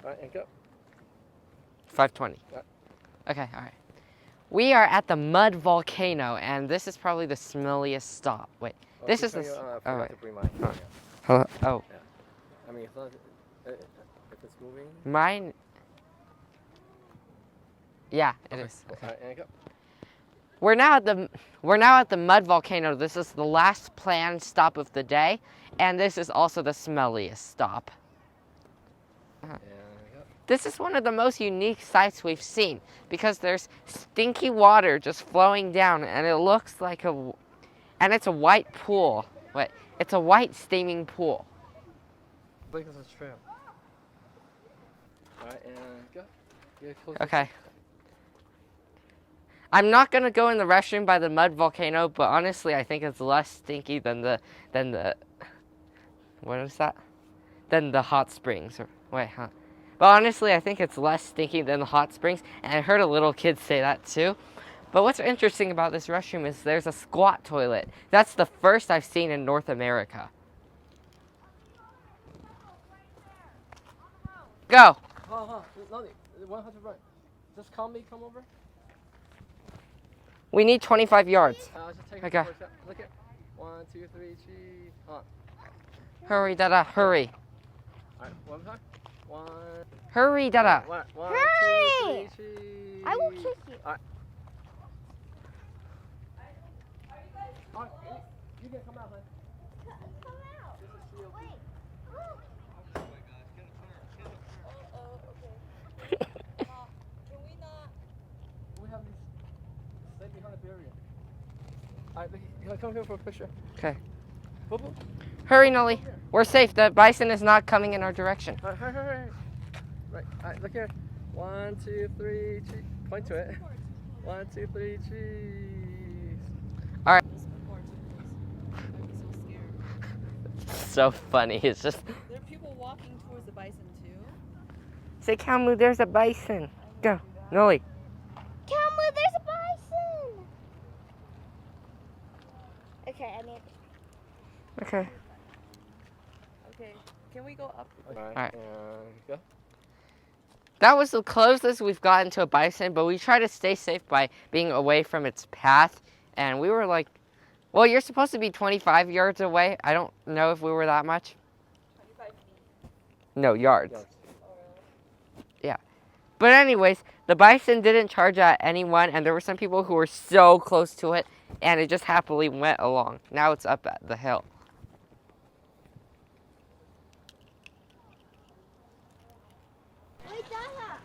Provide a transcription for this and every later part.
Alright, and go. 520. Okay, all right. We are at the mud volcano, and this is probably the smelliest stop. Wait, this is the. Oh, wait. To bring mine. Huh. Hello? Oh. Yeah. I mean, as long as if it's moving. Mine. Yeah, it is. Okay. Alright, and go. We're now at the mud volcano. This is the last planned stop of the day, and this is also the smelliest stop. This is one of the most unique sights we've seen because there's stinky water just flowing down, and it looks like and it's a white pool. Wait, it's a white steaming pool. Look at this trail. Alright, and go. Get closer. Okay. I'm not gonna go in the restroom by the mud volcano, but honestly, I think it's less stinky than the what is that? Than the hot springs. Or wait, huh? But honestly, I think it's less stinky than the hot springs, and I heard a little kid say that too. But what's interesting about this restroom is there's a squat toilet. That's the first I've seen in North America. Go! No, 100 right. Just call me, come over. We need 25 yards. Just take Okay. Look at 1, 2, 3, cheese. Hurry, Dada, hurry. Alright, one more time. 1. Hurry, Dada. 1, 2, 3, cheese. I will kiss you. Alright. You can come out, hon. Come out. Wait. Okay. Can we not? We have these stay behind the barrier. Alright, come here for a picture. Okay. Boop, boop. Hurry, Nolly. We're safe. The bison is not coming in our direction. Hurry. Right, alright, look here. 1, 2, 3, cheese. Point to it. 1, 2, 3, cheese. All right. I'm so scared. So funny. It's just. There are people walking towards the bison too. Say, Kamu, there's a bison. Go, Nolly. Cameron, there's a bison. Okay, I need. Okay. Okay, can we go up? Alright, go. That was the closest we've gotten to a bison, but we try to stay safe by being away from its path. And we were like, well, you're supposed to be 25 yards away. I don't know if we were that much. 25 feet. No, yards. Yes. Yeah. But anyways, the bison didn't charge at anyone, and there were some people who were so close to it, and it just happily went along. Now it's up at the hill. Wait, Dada.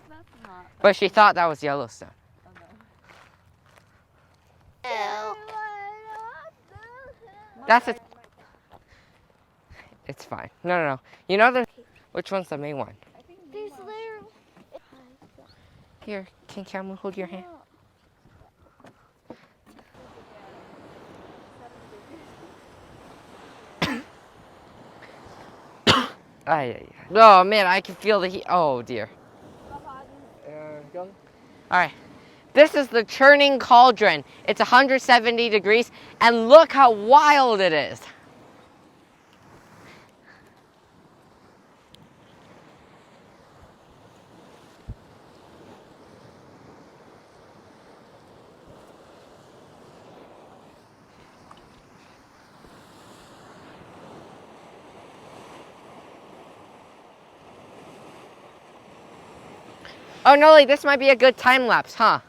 That's not. But she thought that was Yellowstone. Oh, no. That's it. It's fine. No. You know which one's the main one? There's literally. Here, can Cameron hold your hand? Oh man, I can feel the heat. Oh dear. And go. All right. This is the Churning Cauldron. It's 170 degrees, and look how wild it is. Oh, Nolly, this might be a good time lapse, huh?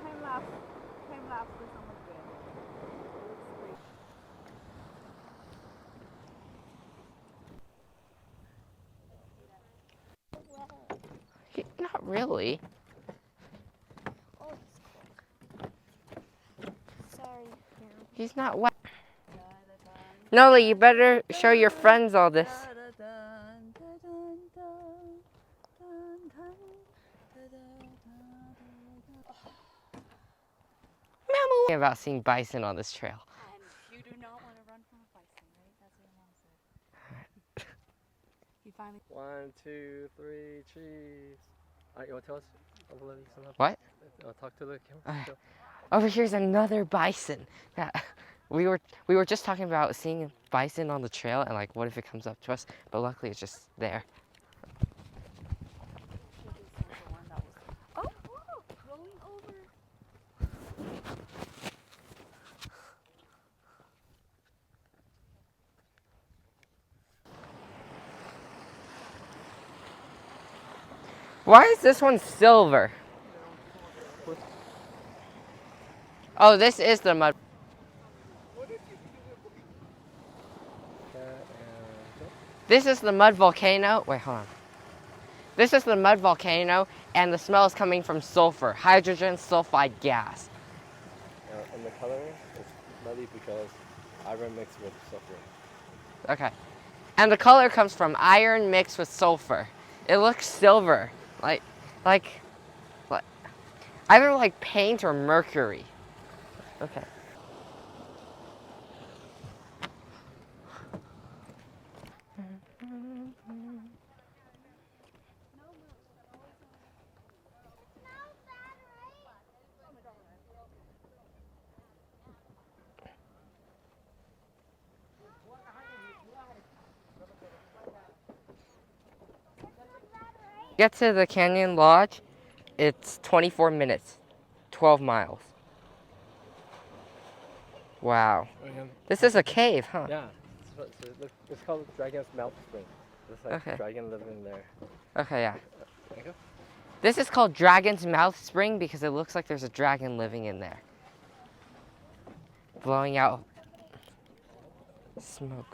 Time lapse is almost good. Not really. Oh, he's cold. Sorry. He's not wet. Nolly, you better show your friends all this. About seeing bison on this trail. And you do not want to run from a bison, right? That's what your mom said. He finally. 1, 2, 3, cheese. Alright, you want to tell us? What? Talk to the camera. Over here's another bison. That we were just talking about seeing a bison on the trail and like what if it comes up to us, but luckily it's just there. Oh, whoa, going over. Why is this one silver? Oh, this is the mud. This is the mud volcano. Wait, hold on. This is the mud volcano, and the smell is coming from sulfur, hydrogen sulfide gas. And the color is muddy because iron mixed with sulfur. Okay. And the color comes from iron mixed with sulfur. It looks silver, like either like paint or mercury. Okay. Get to the Canyon Lodge, it's 24 minutes, 12 miles. Wow. This is a cave, huh? Yeah. It's called Dragon's Mouth Spring. There's like Okay. a dragon living there. Okay, yeah. There you go. This is called Dragon's Mouth Spring because it looks like there's a dragon living in there. Blowing out smoke.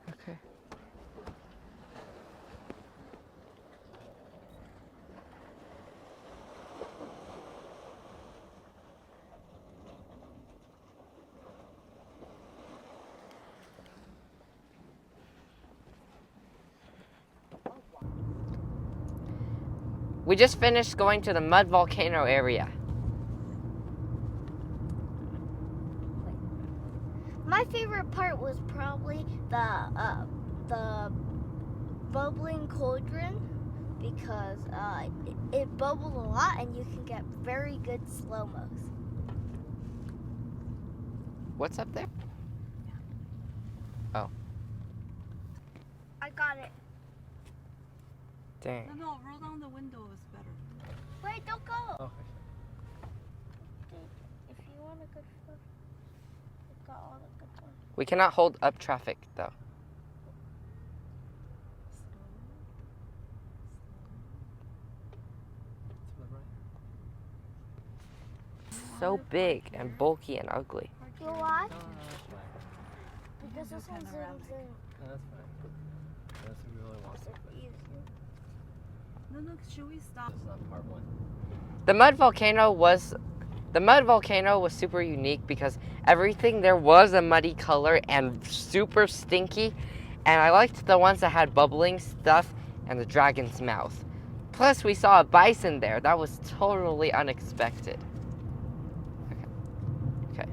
Okay. We just finished going to the mud volcano area. My favorite part was probably the bubbling cauldron because it bubbled a lot and you can get very good slow-mos. What's up there? I got it. Dang. No, roll down the window is better. Wait, don't go. Oh, If you want a good photo, you've got all the good ones. We cannot hold up traffic though. So big and bulky and ugly. You watch? Because this one zooms in. No, that's fine. Unless we really want to. But No, should we stop? this is not part one. The mud volcano was super unique because everything there was a muddy color and super stinky, and I liked the ones that had bubbling stuff and the dragon's mouth. Plus we saw a bison there. That was totally unexpected. Okay.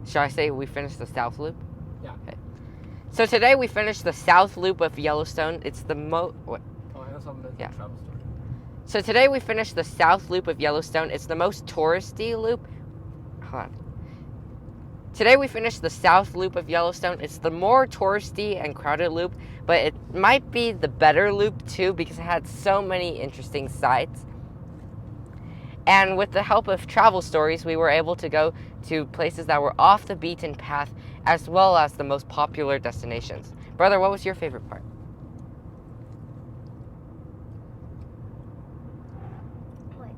Shall I say we finished the South Loop? Yeah. Okay. So today we finished the South Loop of Yellowstone. It's the Oh, I know something Yeah. travel story. So today we finished the South Loop of Yellowstone. It's the most touristy loop. Hold on. Today we finished the South Loop of Yellowstone. It's the more touristy and crowded loop, but it might be the better loop too because it had so many interesting sights. And with the help of travel stories, we were able to go to places that were off the beaten path as well as the most popular destinations. Brother, what was your favorite part? Wait,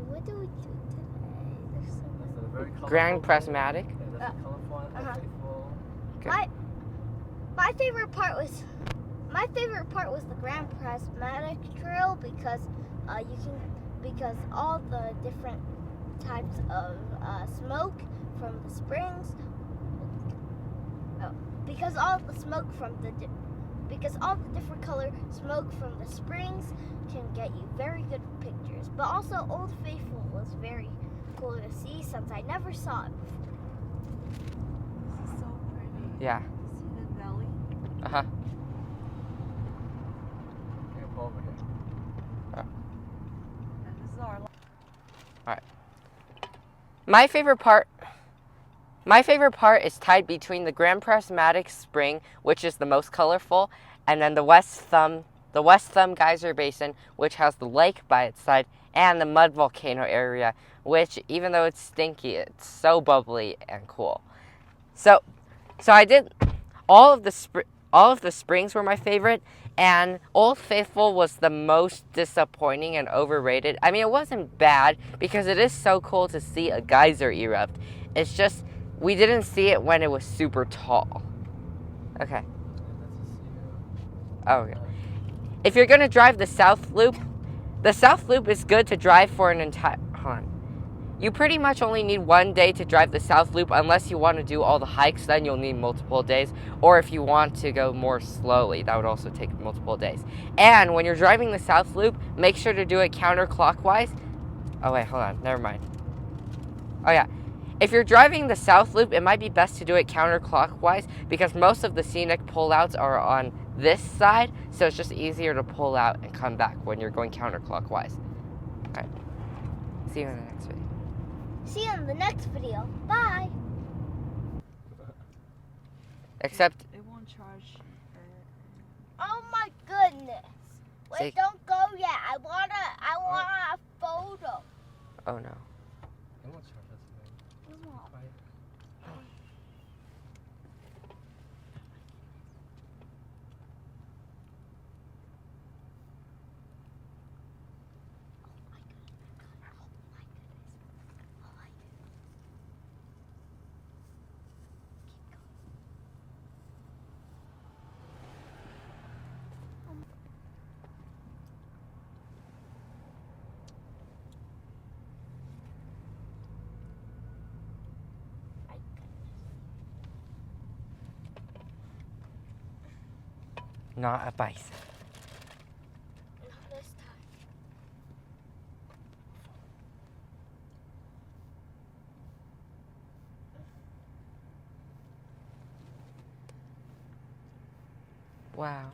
what do we do today? There's so many. That's a very colorful Grand one. Prismatic. Yeah, that's a colorful and Uh-huh. faithful. Okay. My favorite part was the Grand Prismatic Trail because because all the different types of smoke from the springs. Because all the smoke from because all the different color smoke from the springs can get you very good pictures. But also Old Faithful was very cool to see since I never saw it before. This is so pretty. Yeah. See the valley? Uh-huh. Yeah, pull over here. And this is our My favorite part is tied between the Grand Prismatic Spring, which is the most colorful, and then the West Thumb Geyser Basin, which has the lake by its side, and the mud volcano area, which, even though it's stinky, it's so bubbly and cool. So I did all of the springs were my favorite, and Old Faithful was the most disappointing and overrated. I mean, it wasn't bad because it is so cool to see a geyser erupt. It's just we didn't see it when it was super tall. Okay. Oh, okay. If you're gonna drive the South Loop is good to drive for an entire. Hold on. You pretty much only need 1 day to drive the South Loop unless you want to do all the hikes, then you'll need multiple days. Or if you want to go more slowly, that would also take multiple days. And when you're driving the South Loop, make sure to do it counterclockwise. Oh wait, hold on, never mind. Oh yeah. If you're driving the South Loop, it might be best to do it counterclockwise because most of the scenic pullouts are on this side, so it's just easier to pull out and come back when you're going counterclockwise. Alright. See you in the next video. See you in the next video. Bye. Except, It won't charge. Oh my goodness. Wait, Say- don't go yet. I want a photo. oh no. It won't charge us, man. Quiet. Not a bison. Not this time. Wow.